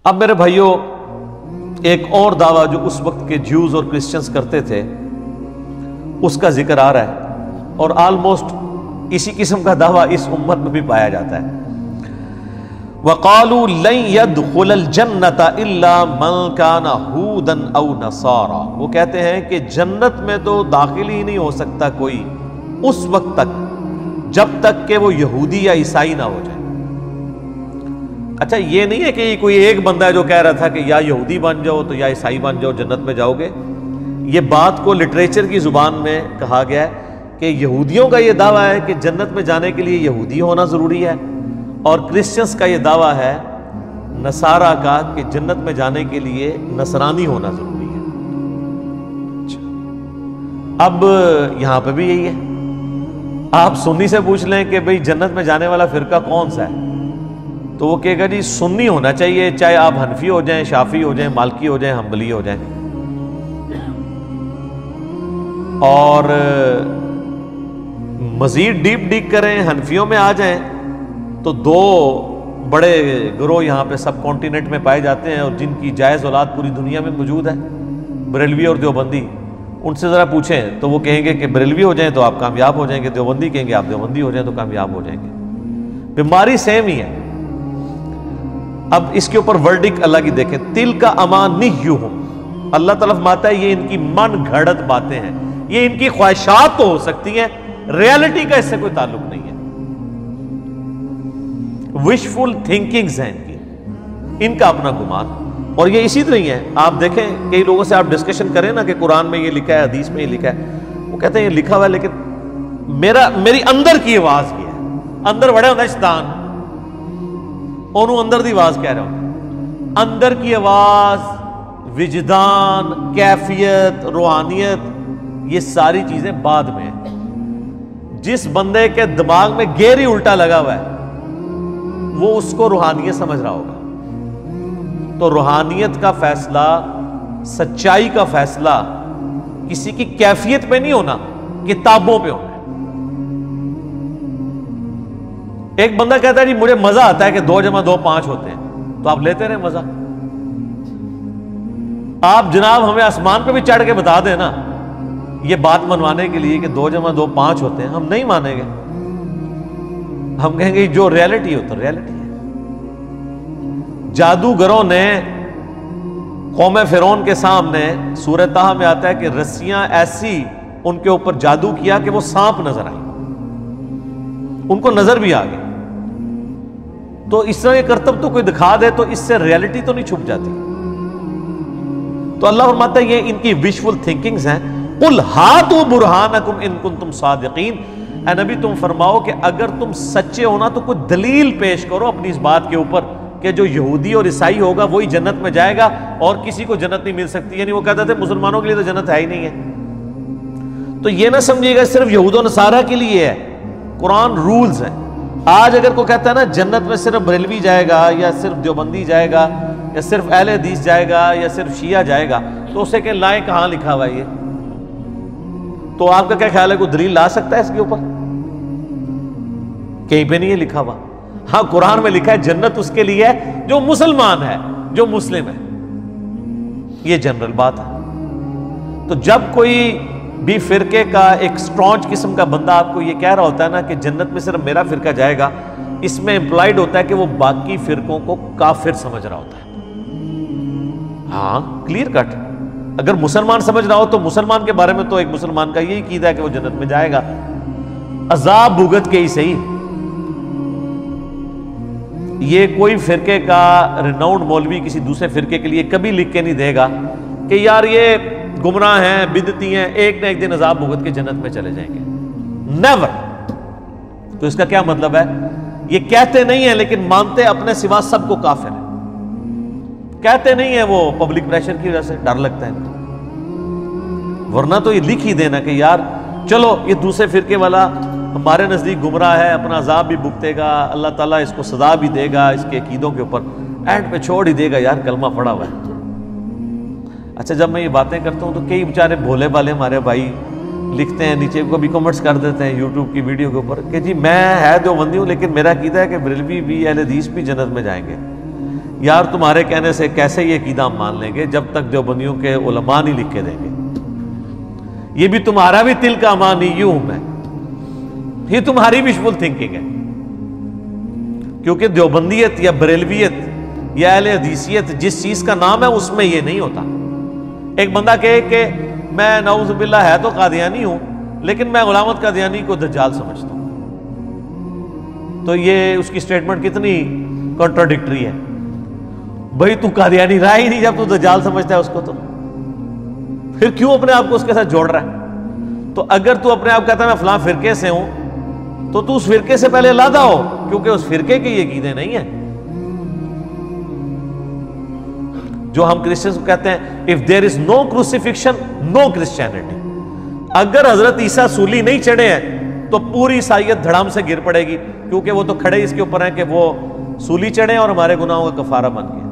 اب میرے بھائیوں، ایک اور دعویٰ جو اس وقت کے جیوز اور کرسچنز کرتے تھے اس کا ذکر آ رہا ہے، اور آلموسٹ اسی قسم کا دعویٰ اس امت میں بھی پایا جاتا ہے۔ وَقَالُوا لَن يَدْخُلَ الْجَنَّةَ إِلَّا مَنْ كَانَ هُودًا أَوْ نَصَارَىٰ، وہ کہتے ہیں کہ جنت میں تو داخل ہی نہیں ہو سکتا کوئی اس وقت تک جب تک کہ وہ یہودی یا عیسائی نہ ہو جائے۔ اچھا، یہ نہیں ہے کہ کوئی ایک بندہ ہے جو کہہ رہا تھا کہ یا یہودی بن جاؤ تو یا عیسائی بن جاؤ جنت میں جاؤ گے۔ یہ بات کو لٹریچر کی زبان میں کہا گیا ہے کہ یہودیوں کا یہ دعویٰ ہے کہ جنت میں جانے کے لیے یہودی ہونا ضروری ہے، اور کرسچنز کا یہ دعویٰ ہے نصارہ کا کہ جنت میں جانے کے لیے نصرانی ہونا ضروری ہے۔ اب یہاں پہ بھی یہی ہے، آپ سنی سے پوچھ لیں کہ بھئی جنت میں جانے والا فرقہ کون سا ہے، تو وہ کہے گا جی سنی ہونا چاہیے، چاہے آپ حنفی ہو جائیں، شافعی ہو جائیں، مالکی ہو جائیں، حنبلی ہو جائیں۔ اور مزید ڈیپ کریں، حنفیوں میں آ جائیں تو دو بڑے گروہ یہاں پہ سب کانٹیننٹ میں پائے جاتے ہیں، اور جن کی جائز اولاد پوری دنیا میں موجود ہے، بریلوی اور دیوبندی۔ ان سے ذرا پوچھیں تو وہ کہیں گے کہ بریلوی ہو جائیں تو آپ کامیاب ہو جائیں گے، دیوبندی کہیں گے آپ دیوبندی ہو جائیں تو کامیاب ہو جائیں گے۔ بیماری سیم ہی ہے۔ اب اس کے اوپر ورڈک اللہ کی دیکھیں، تِلْکَ أَمَانِيُّهُمْ، اللہ تعالیٰ فرماتا ہے یہ ان کی من گھڑت باتیں ہیں، یہ ان کی خواہشات تو ہو سکتی ہیں، ریالٹی کا اس سے کوئی تعلق نہیں ہے، وشفل تھنکنگز ہیں ان کی، ان کا اپنا گمان۔ اور یہ اسی طرح ہی ہے، آپ دیکھیں کئی لوگوں سے آپ ڈسکشن کریں نا کہ قرآن میں یہ لکھا ہے، حدیث میں یہ لکھا ہے، وہ کہتے ہیں یہ لکھا ہوا ہے لیکن میری اندر کی آواز کی ہے، اندر بڑے ہوتا ہے شیطان، انہوں اندر دی آواز کہہ رہا ہوں، اندر کی آواز، وجدان، کیفیت، روحانیت، یہ ساری چیزیں بعد میں ہیں۔ جس بندے کے دماغ میں گیئر ہی الٹا لگا ہوا ہے وہ اس کو روحانیت سمجھ رہا ہوگا۔ تو روحانیت کا فیصلہ، سچائی کا فیصلہ کسی کی کیفیت پہ نہیں ہونا، کتابوں پہ ہونا ہے۔ ایک بندہ کہتا ہے جی مجھے مزہ آتا ہے کہ 2 + 2 5 ہوتے ہیں، تو آپ لیتے رہیں مزہ۔ آپ جناب ہمیں آسمان پہ بھی چڑھ کے بتا دیں نا یہ بات منوانے کے لیے کہ 2 + 2 5 ہوتے ہیں، ہم نہیں مانیں گے، ہم کہیں گے جو ریالٹی ہو تو ریالٹی ہے۔ جادوگروں نے قوم فرعون کے سامنے، سورہ طٰہٰ میں آتا ہے کہ رسیاں ایسی ان کے اوپر جادو کیا کہ وہ سانپ نظر آئی، ان کو نظر بھی آ گئی۔ تو اس طرح یہ کرتب تو کوئی دکھا دے تو اس سے ریالٹی تو نہیں چھپ جاتی۔ تو اللہ فرماتا ہے یہ ان کی وشفل تھنکنگز ہیں۔ قُلْ هَاتُوا بُرْهَانَكُمْ إِن كُنتُمْ صَادِقِينَ، اے نبی تم فرماؤ کہ اگر تم سچے ہونا تو کوئی دلیل پیش کرو اپنی اس بات کے اوپر کہ جو یہودی اور عیسائی ہوگا وہی جنت میں جائے گا اور کسی کو جنت نہیں مل سکتی۔ یعنی وہ کہتے تھے مسلمانوں کے لیے تو جنت ہے ہی نہیں ہے۔ تو یہ نہ سمجھیے گا صرف یہود و نصارہ کے لیے ہے، قرآن رولز ہیں۔ آج اگر کوئی کہتا ہے نا جنت میں صرف بریلوی جائے گا یا صرف دیوبندی جائے گا یا صرف اہل حدیث جائے گا یا صرف شیعہ جائے گا، تو اسے کہ لائیں کہاں لکھا ہوا ہے یہ؟ تو آپ کا کیا خیال ہے کوئی دلیل لا سکتا ہے اس کے اوپر؟ کہیں پہ نہیں ہے لکھا ہوا۔ ہاں قرآن میں لکھا ہے جنت اس کے لیے ہے جو مسلمان ہے، جو مسلم ہے، یہ جنرل بات ہے۔ تو جب کوئی بھی فرقے کا ایک سٹرانچ قسم کا بندہ آپ کو یہ کہہ رہا ہوتا ہے نا کہ جنت میں صرف میرا فرقہ جائے گا، اس میں امپلائڈ ہوتا ہے کہ وہ باقی فرقوں کو کافر سمجھ رہا ہوتا ہے۔ ہاں کلیئر کٹ، اگر مسلمان سمجھ رہا ہو تو مسلمان کے بارے میں تو ایک مسلمان کا یہی عقیدہ ہے کہ وہ جنت میں جائے گا، عذاب بھگت کے ہی صحیح۔ یہ کوئی فرقے کا ریناؤنڈ مولوی کسی دوسرے فرقے کے لیے کبھی لکھ کے نہیں دے گا کہ یار یہ گمراہ ہیں، بدعتی ہیں، ایک نہ ایک دن عذاب بھگت کے جنت میں چلے جائیں گے، نیور۔ تو اس کا کیا مطلب ہے؟ یہ کہتے نہیں ہیں لیکن مانتے اپنے سوا سب کو کافر ہے، کہتے نہیں ہیں وہ پبلک پریشر کی وجہ سے، ڈر لگتا ہے ان کو۔ ورنہ تو یہ لکھ ہی دینا کہ یار چلو یہ دوسرے فرقے والا ہمارے نزدیک گمراہ ہے، اپنا عذاب بھی بھگتے گا، اللہ تعالیٰ اس کو سزا بھی دے گا اس کے عقیدوں کے اوپر، اینڈ پہ چھوڑ ہی دے گا یار کلمہ پڑا ہوا ہے۔ اچھا جب میں یہ باتیں کرتا ہوں تو کئی بیچارے بھولے بالے ہمارے بھائی لکھتے ہیں نیچے، کبھی کمنٹس کر دیتے ہیں یوٹیوب کی ویڈیو کے اوپر کہ جی میں ہے دیوبندی ہوں لیکن میرا عقیدہ ہے کہ بریلوی بھی اہل حدیث بھی جنت میں جائیں گے۔ یار تمہارے کہنے سے کیسے یہ عقیدہ ہم مان لیں گے جب تک دیوبندیوں کے علماء نہیں لکھ کے دیں گے. یہ بھی تمہارا بھی تل کا امانیہم ہے، یہ تمہاری وشفل تھنکنگ ہے، کیونکہ دیوبندیت یا بریلویت یا اہل حدیثیت جس چیز کا نام ہے اس میں یہ نہیں ہوتا. ایک بندہ کہے کہ میں نعوذ باللہ ہے تو قادیانی ہوں لیکن میں غلام احمد قادیانی کو دجال سمجھتا ہوں، تو یہ اس کی سٹیٹمنٹ کتنی کنٹراڈکٹری ہے. بھئی تو قادیانی رہا ہی نہیں جب تو دجال سمجھتا ہے اس کو، تو پھر کیوں اپنے آپ کو اس کے ساتھ جوڑ رہا ہے؟ تو اگر تو اپنے آپ کہتا ہے میں فلاں فرقے سے ہوں تو تو اس فرقے سے پہلے علیحدہ ہو، کیونکہ اس فرقے کے یہ عقیدے نہیں ہیں. جو ہم کرسچنز کو کہتے ہیں if there is no crucifixion no Christianity. اگر حضرت عیسیٰ سولی نہیں چڑھے ہیں تو پوری عیسائیت دھڑام سے گر پڑے گی، کیونکہ وہ تو کھڑے اس کے اوپر ہیں کہ وہ سولی چڑھے اور ہمارے گناہوں کا کفارہ بن گیا.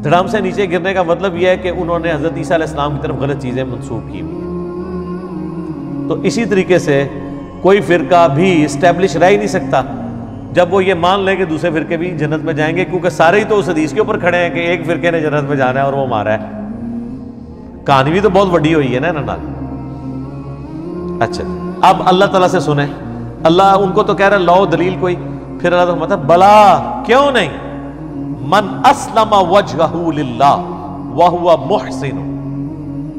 دھڑام سے نیچے گرنے کا مطلب یہ ہے کہ انہوں نے حضرت عیسیٰ علیہ السلام کی طرف غلط چیزیں منسوخ کی ہوئی ہیں. تو اسی طریقے سے کوئی فرقہ بھی اسٹیبلش رہ ہی نہیں سکتا جب وہ یہ مان لے کہ دوسرے فرقے بھی جنت میں جائیں گے، کیونکہ سارے ہی تو اس حدیث کے اوپر کھڑے ہیں کہ ایک فرقے نے جنت میں جانا ہے اور وہ ہمارا ہے. کہانی بھی تو بہت بڑی ہوئی ہے نا نال. اچھا اب اللہ تعالیٰ سے سنیں، اللہ ان کو تو کہہ رہا ہے لاؤ دلیل کوئی، پھر اللہ تعالیٰ مطلب بلا کیوں نہیں، من اسلم وجہہ للہ وہو محسن.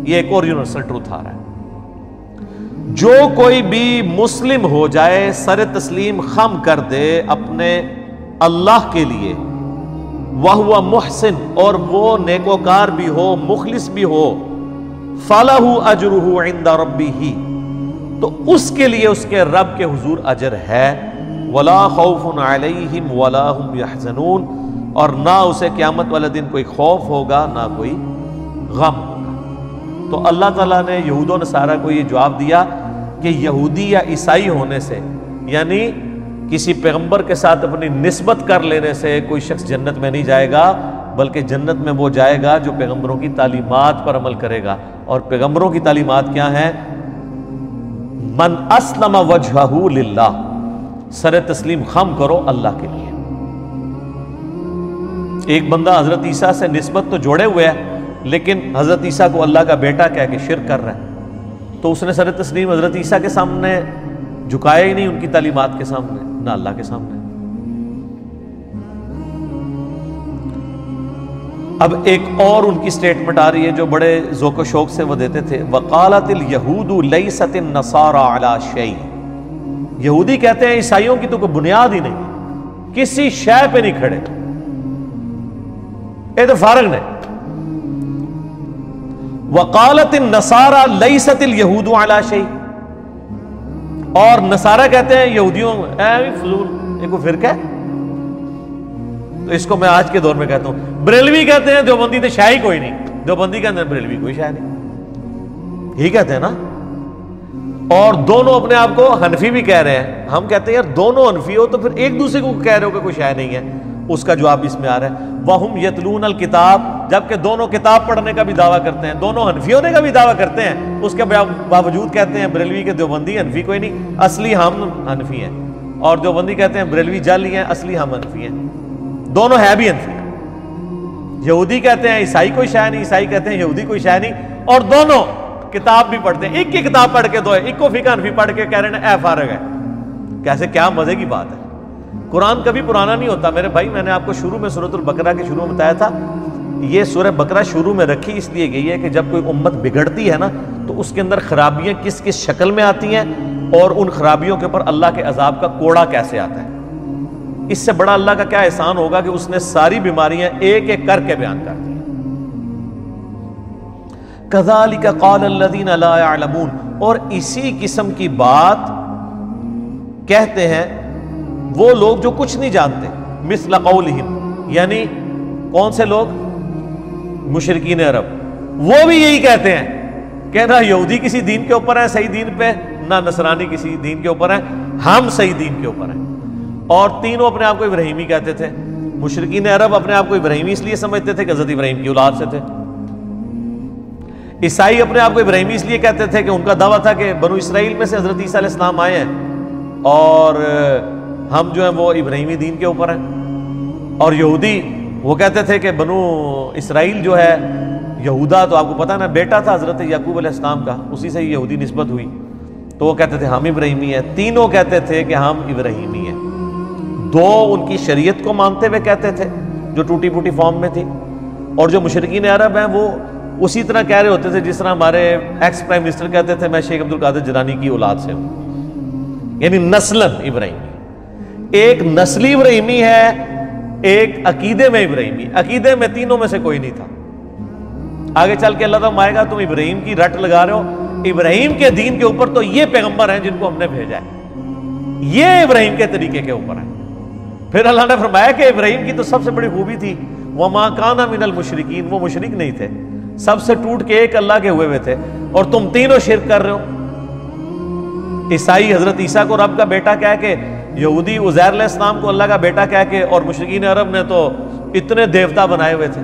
یہ ایک اور یونیورسل ٹروتھ آ رہا ہے، جو کوئی بھی مسلم ہو جائے، سر تسلیم خم کر دے اپنے اللہ کے لیے، وہو محسن اور وہ نیکوکار بھی ہو، مخلص بھی ہو، فلہ اجرہ عند ربہ تو اس کے لیے اس کے رب کے حضور اجر ہے. ولا خوف علیہم ولا ہم یحزنون اور نہ اسے قیامت والے دن کوئی خوف ہوگا نہ کوئی غم ہوگا. تو اللہ تعالیٰ نے یہود و نصارہ کو یہ جواب دیا کہ یہودی یا عیسائی ہونے سے، یعنی کسی پیغمبر کے ساتھ اپنی نسبت کر لینے سے کوئی شخص جنت میں نہیں جائے گا، بلکہ جنت میں وہ جائے گا جو پیغمبروں کی تعلیمات پر عمل کرے گا. اور پیغمبروں کی تعلیمات کیا ہیں؟ من اسلم وجہہ للہ، سر تسلیم خم کرو اللہ کے لیے. ایک بندہ حضرت عیسیٰ سے نسبت تو جوڑے ہوئے ہے لیکن حضرت عیسیٰ کو اللہ کا بیٹا کہہ کے شرک کر رہا ہے، تو اس نے سر تسلیم حضرت عیسیٰ کے سامنے جھکایا ہی نہیں، ان کی تعلیمات کے سامنے نہ اللہ کے سامنے. اب ایک اور ان کی سٹیٹمنٹ آ رہی ہے جو بڑے ذوق و شوق سے وہ دیتے تھے، وقالت اليہود لیست النصارى علی شیء. یہودی کہتے ہیں عیسائیوں کی تو کوئی بنیاد ہی نہیں، کسی شے پہ نہیں کھڑے، یہ تو فارغ نے. وقالت النصارى لیست اليہود علی شیء اور نصارہ کہتے ہیں یہودیوں فضول یہ کوئی فرقہ ہے. تو اس کو میں آج کے دور میں کہتا ہوں، بریلوی کہتے ہیں دیوبندی تو شاہی کوئی نہیں، دیوبندی کے اندر بریلوی کوئی شاہ نہیں، یہی کہتے ہیں نا. اور دونوں اپنے آپ کو حنفی بھی کہہ رہے ہیں. ہم کہتے ہیں یار دونوں حنفی ہو تو پھر ایک دوسرے کو کہہ رہے ہو کہ کوئی شاہ نہیں ہے. اس کا جواب اس میں آ رہا ہے وَهُمْ يَتْلُونَ الْكِتَابَ، جبکہ دونوں کتاب پڑھنے کا بھی دعویٰ کرتے ہیں، دونوں حنفی ہونے کا بھی دعویٰ کرتے ہیں، اس کے باوجود کہتے ہیں بریلوی کے دیوبندی حنفی کوئی نہیں، اصلی ہم حنفی ہیں. اور دیوبندی کہتے ہیں بریلوی جعلی ہیں، اصلی ہم حنفی ہیں. دونوں ہے بھی حنفی. یہودی کہتے ہیں عیسائی کوئی شے نہیں، عیسائی کہتے ہیں یہودی کوئی شے نہیں، اور دونوں کتاب بھی پڑھتے ہیں. ایک کی کتاب پڑھ کے دو ہے، ایک کو فقہ حنفی پڑھ کے کہہ رہے ہیں اے فارغ ہے. کیسے کیا مزے کی بات ہے. قرآن کبھی پرانا نہیں ہوتا میرے بھائی. میں نے آپ کو شروع میں سورۃ البقرہ کے شروع میں بتایا تھا، یہ سورہ بقرہ شروع میں رکھی اس لیے گئی ہے کہ جب کوئی امت بگڑتی ہے نا تو اس کے اندر خرابیاں کس کس شکل میں آتی ہیں اور ان خرابیوں کے اوپر اللہ کے عذاب کا کوڑا کیسے آتا ہے. اس سے بڑا اللہ کا کیا احسان ہوگا کہ اس نے ساری بیماریاں ایک ایک کر کے بیان کر دی. کذالک قال الذین لا یعلمون، اور اسی قسم کی بات کہتے ہیں وہ لوگ جو کچھ نہیں جانتے. مثل قولہم، یعنی کون سے لوگ؟ مشرکین عرب. وہ بھی یہی کہتے ہیں کہ نہ یہودی کسی دین کے اوپر ہیں صحیح دین پہ، نہ نصرانی کسی دین کے اوپر ہیں، ہم صحیح دین کے اوپر ہیں. اور تینوں اپنے آپ کو ابراہیمی کہتے تھے. مشرکین عرب اپنے آپ کو ابراہیمی اس لیے سمجھتے تھے کہ حضرت ابراہیم کی اولاد سے تھے. عیسائی اپنے آپ کو ابراہیمی اس لیے کہتے تھے کہ ان کا دعویٰ تھا کہ بنو اسرائیل میں سے حضرت عیسیٰ علیہ السلام آئے ہیں اور ہم جو ہیں وہ ابراہیمی دین کے اوپر ہیں. اور یہودی وہ کہتے تھے کہ بنو اسرائیل جو ہے یہودا تو آپ کو پتا نا بیٹا تھا حضرت یعقوب علیہ السلام کا، اسی سے یہودی نسبت ہوئی، تو وہ کہتے تھے ہم ابراہیمی ہیں، تینوں کہتے تھے کہ ہم ابراہیمی ہیں، دو ان کی شریعت کو مانتے ہوئے کہتے تھے جو ٹوٹی پھوٹی فارم میں تھی، اور جو مشرکین عرب ہیں وہ اسی طرح کہہ رہے ہوتے تھے جس طرح ہمارے ایکس پرائم منسٹر کہتے تھے میں شیخ عبد القادر جیلانی کی اولاد سے ہوں، یعنی نسلاً ابراہیمی، ایک نسلی ابراہیمی ہے، ایک عقیدے میں ابراہیمی، عقیدے میں تینوں میں سے کوئی نہیں تھا۔ آگے چل کے اللہ تعالیٰ آئے گا تم ابراہیم کی رٹ لگا رہے ہو، ابراہیم کے دین کے اوپر تو یہ پیغمبر ہیں جن کو ہم نے بھیجا ہے، یہ ابراہیم کے طریقے کے اوپر ہیں۔ پھر اللہ نے فرمایا کہ ابراہیم کی تو سب سے بڑی خوبی تھی وَمَا كَانَ مِنَ الْمُشْرِكِينَ، وہ مشرک نہیں تھے، سب سے ٹوٹ کے ایک اللہ کے ہوئے تھے، اور تم تینوں شرک کر رہے ہو، عیسائی حضرت عیسیٰ کو رب کا بیٹا کہہ کے، یہودی عزیر علیہ السلام کو اللہ کا بیٹا کہہ کے، اور مشرکین عرب نے تو اتنے دیوتا بنائے ہوئے تھے،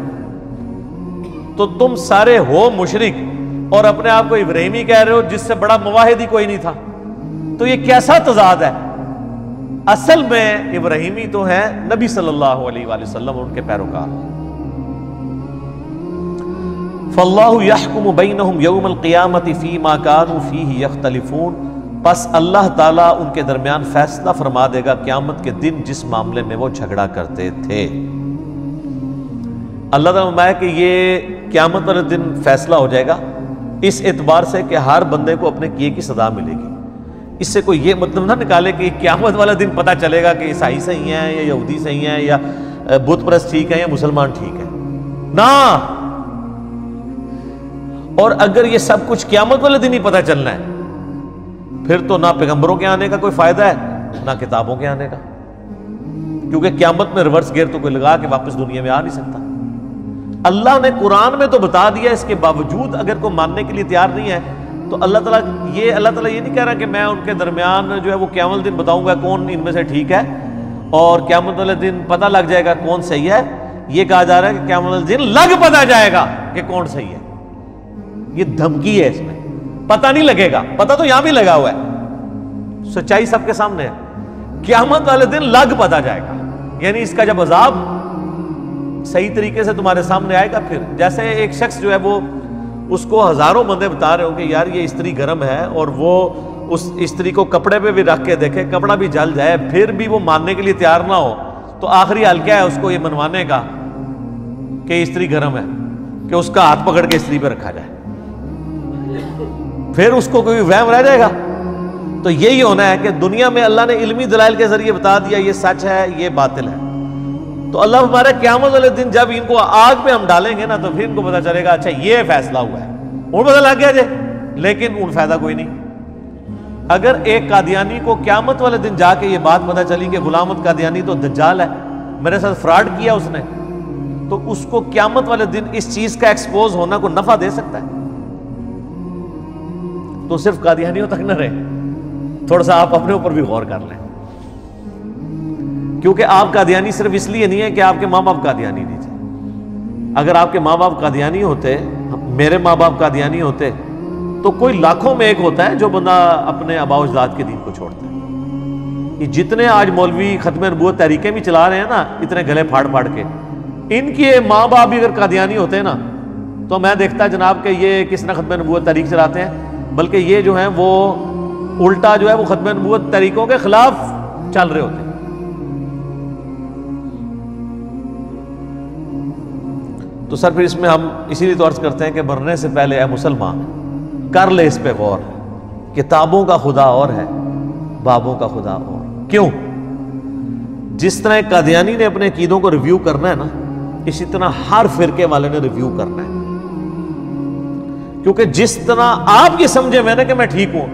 تو تم سارے ہو مشرک اور اپنے آپ کو ابراہیمی کہہ رہے ہو جس سے بڑا مواحد ہی کوئی نہیں تھا، تو یہ کیسا تضاد ہے؟ اصل میں ابراہیمی تو ہیں نبی صلی اللہ علیہ وآلہ وسلم اور ان کے پیروکار۔ فَاللَّهُ يَحْكُمُ بَيْنَهُمْ يَوْمَ الْقِيَامَةِ فِي مَا كَانُوا فِيهِ يَخْتَلِفُونَ، پس اللہ تعالیٰ ان کے درمیان فیصلہ فرما دے گا قیامت کے دن جس معاملے میں وہ جھگڑا کرتے تھے۔ اللہ تعالیٰ فرمایا کہ یہ قیامت والے دن فیصلہ ہو جائے گا اس اعتبار سے کہ ہر بندے کو اپنے کیے کی سزا ملے گی۔ اس سے کوئی یہ مطلب نہ نکالے کہ قیامت والا دن پتہ چلے گا کہ عیسائی صحیح ہیں یا یہودی صحیح ہیں یا بت پرست ٹھیک ہیں یا مسلمان ٹھیک ہیں، نہ۔ اور اگر یہ سب کچھ قیامت والے دن ہی پتہ چلنا ہے پھر تو نہ پیغمبروں کے آنے کا کوئی فائدہ ہے نہ کتابوں کے آنے کا، کیونکہ قیامت میں ریورس گیئر تو کوئی لگا کے واپس دنیا میں آ نہیں سکتا۔ اللہ نے قرآن میں تو بتا دیا، اس کے باوجود اگر کوئی ماننے کے لیے تیار نہیں ہے تو اللہ تعالیٰ یہ نہیں کہہ رہا کہ میں ان کے درمیان جو ہے وہ قیامت والے دن بتاؤں گا کون ان میں سے ٹھیک ہے اور قیامت والے دن پتہ لگ جائے گا کون صحیح ہے۔ یہ کہا جا رہا ہے کہ قیامت والے دن لگ پتہ جائے گا کہ کون صحیح ہے۔ یہ دھمکی ہے، اس میں پتہ نہیں لگے گا، پتہ تو یہاں بھی لگا ہوا ہے، سچائی سب کے سامنے ہے۔ قیامت والے دن لگ پتہ جائے گا، یعنی اس کا جب عذاب صحیح طریقے سے تمہارے سامنے آئے گا، پھر جیسے ایک شخص جو ہے وہ اس کو ہزاروں بندے بتا رہے ہوں کہ یار یہ استری گرم ہے، اور وہ اس استری کو کپڑے پہ بھی رکھ کے دیکھے کپڑا بھی جل جائے پھر بھی وہ ماننے کے لیے تیار نہ ہو، تو آخری حل کیا ہے اس کو یہ منوانے کا کہ استری گرم ہے کہ اس کا ہاتھ پکڑ کے استری پہ رکھا جائے، پھر اس کو کوئی وہم رہ جائے گا۔ تو یہی ہونا ہے کہ دنیا میں اللہ نے علمی دلائل کے ذریعے بتا دیا یہ سچ ہے یہ باطل ہے، تو اللہ ہمارے قیامت والے دن جب ان کو آگ پہ ہم ڈالیں گے نا تو پھر ان کو پتا چلے گا اچھا یہ فیصلہ ہوا ہے، ان پتہ لگ گیا لیکن ان فائدہ کوئی نہیں۔ اگر ایک قادیانی کو قیامت والے دن جا کے یہ بات پتہ چلی کہ غلام احمد قادیانی تو دجال ہے، میرے ساتھ فراڈ کیا اس نے، تو اس کو قیامت والے دن اس چیز کا ایکسپوز ہونا کو نفع دے سکتا ہے؟ تو صرف قادیانیوں تک نہ رہے، تھوڑا سا آپ اپنے اوپر بھی غور کر لیں، کیونکہ آپ قادیانی صرف اس لیے نہیں ہے کہ آپ کے ماں باپ قادیانی نہیں تھے۔ اگر آپ کے ماں باپ قادیانی ہوتے، میرے ماں باپ قادیانی ہوتے، تو کوئی لاکھوں میں ایک ہوتا ہے جو بندہ اپنے آباء و اجداد کے دین کو چھوڑتا ہے۔ یہ جتنے آج مولوی ختم نبوت تحریکیں بھی چلا رہے ہیں نا اتنے گلے پھاڑ پھاڑ کے، ان کے ماں باپ بھی اگر قادیانی ہوتے ہیں نا تو میں دیکھتا جناب کہ یہ کس نے ختم نبوت تحریک چلاتے ہیں، بلکہ یہ جو ہیں وہ الٹا جو ہے وہ ختم نبوت تحریکوں کے خلاف چل رہے ہوتے ہیں۔ تو سر پھر اس میں ہم اسی لیے تو عرض کرتے ہیں کہ مرنے سے پہلے اے مسلمان کر لے اس پہ غور، کتابوں کا خدا اور ہے بابوں کا خدا اور۔ کیوں؟ جس طرح قادیانی نے اپنے عقیدوں کو ریویو کرنا ہے نا، اسی طرح ہر فرقے والے نے ریویو کرنا ہے، کیونکہ جس طرح آپ یہ سمجھے میں نے کہ میں ٹھیک ہوں،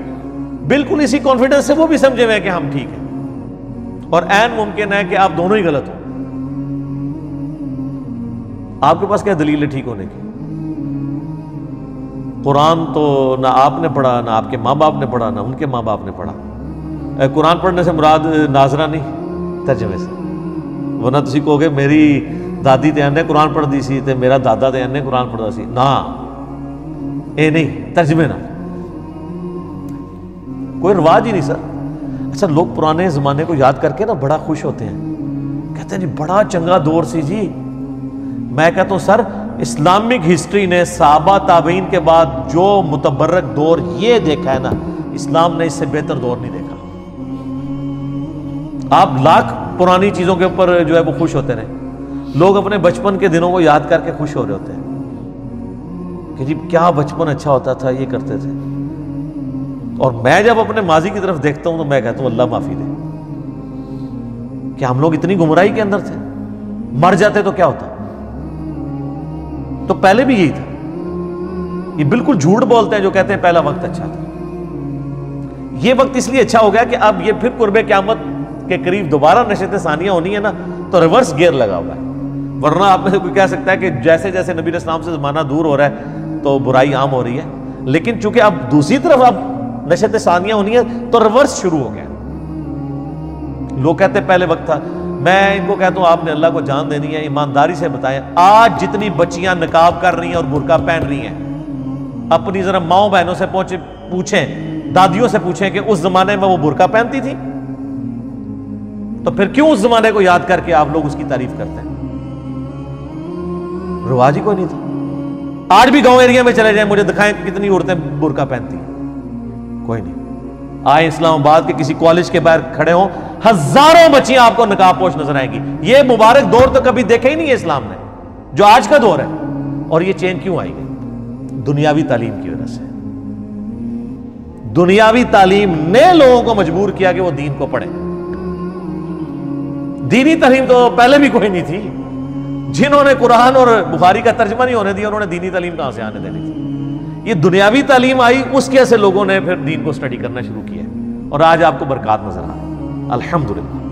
بالکل اسی کانفیڈنس سے وہ بھی سمجھے ہوئے کہ ہم ٹھیک ہیں، اور عین ممکن ہے کہ آپ دونوں ہی غلط ہوں۔ آپ کے پاس کیا دلیل ہے ٹھیک ہونے کی؟ قرآن تو نہ آپ نے پڑھا، نہ آپ کے ماں باپ نے پڑھا، نہ ان کے ماں باپ نے پڑھا۔ قرآن پڑھنے سے مراد ناظرہ نہیں، ترجمے سے، ورنہ تسی کہو گے میری دادی تے انہیں قرآن پڑھ دی سی تے میرا دادا تے انہیں قرآن پڑھا سی، نہ اے نہیں، ترجمے نہ، کوئی رواج ہی نہیں سر۔ اچھا لوگ پرانے زمانے کو یاد کر کے نا بڑا خوش ہوتے ہیں، کہتے ہیں جی بڑا چنگا دور سی جی، میں کہتا ہوں سر اسلامک ہسٹری نے صحابہ تابعین کے بعد جو متبرک دور یہ دیکھا ہے نا، اسلام نے اس سے بہتر دور نہیں دیکھا۔ آپ لاکھ پرانی چیزوں کے اوپر جو ہے وہ خوش ہوتے رہے، لوگ اپنے بچپن کے دنوں کو یاد کر کے خوش ہو رہے ہوتے ہیں کہ جی کیا بچپن اچھا ہوتا تھا، یہ کرتے تھے۔ اور میں جب اپنے ماضی کی طرف دیکھتا ہوں تو میں کہتا ہوں اللہ معافی دے کہ ہم لوگ اتنی گمراہی کے اندر تھے، مر جاتے تو کیا ہوتا۔ تو پہلے بھی یہی تھا، یہ بالکل جھوٹ بولتے ہیں جو کہتے ہیں پہلا وقت اچھا تھا۔ یہ وقت اس لیے اچھا ہو گیا کہ اب یہ پھر قرب قیامت کے قریب دوبارہ نشست ثانیہ ہونی ہے نا، تو ریورس گیئر لگا ہوا ہے۔ ورنہ آپ میں سے کوئی کہہ سکتا ہے کہ جیسے جیسے نبی علیہ السلام سے زمانہ دور ہو رہا ہے تو برائی عام ہو رہی ہے، لیکن چونکہ اب دوسری طرف اب نشست ثانیہ ہونی ہے تو ریورس شروع ہو گیا۔ لوگ کہتے ہیں پہلے وقت تھا، میں ان کو کہتا ہوں آپ نے اللہ کو جان دینی ہے، ایمانداری سے بتائیں آج جتنی بچیاں نقاب کر رہی ہیں اور برقع پہن رہی ہیں، اپنی ذرا ماؤں بہنوں سے پوچھیں، دادیوں سے پوچھیں کہ اس زمانے میں وہ برقع پہنتی تھی، تو پھر کیوں اس زمانے کو یاد کر کے آپ لوگ اس کی تعریف کرتے ہیں؟ رواج ہی کوئی نہیں تھا۔ آج بھی گاؤں ایریا میں چلے جائیں، مجھے دکھائیں کتنی عورتیں برقع پہنتی ہیں، کوئی نہیں۔ آئے اسلام آباد کے کسی کالج کے باہر کھڑے ہوں، ہزاروں بچیاں آپ کو نقاب پوش نظر آئیں گی۔ یہ مبارک دور تو کبھی دیکھا ہی نہیں ہے اسلام نے، جو آج کا دور ہے۔ اور یہ چینج کیوں آئی گئی؟ دنیاوی تعلیم کی وجہ سے۔ دنیاوی تعلیم نے لوگوں کو مجبور کیا کہ وہ دین کو پڑھیں۔ دینی تعلیم تو پہلے بھی کوئی نہیں تھی، جنہوں نے قرآن اور بخاری کا ترجمہ نہیں ہونے دیا انہوں نے دینی تعلیم کہاں سے آنے دینی تھی؟ یہ دنیاوی تعلیم آئی، اس کے سے لوگوں نے پھر دین کو سٹڈی کرنا شروع کیا، اور آج آپ کو برکات نظر آ رہی ہے الحمدللہ۔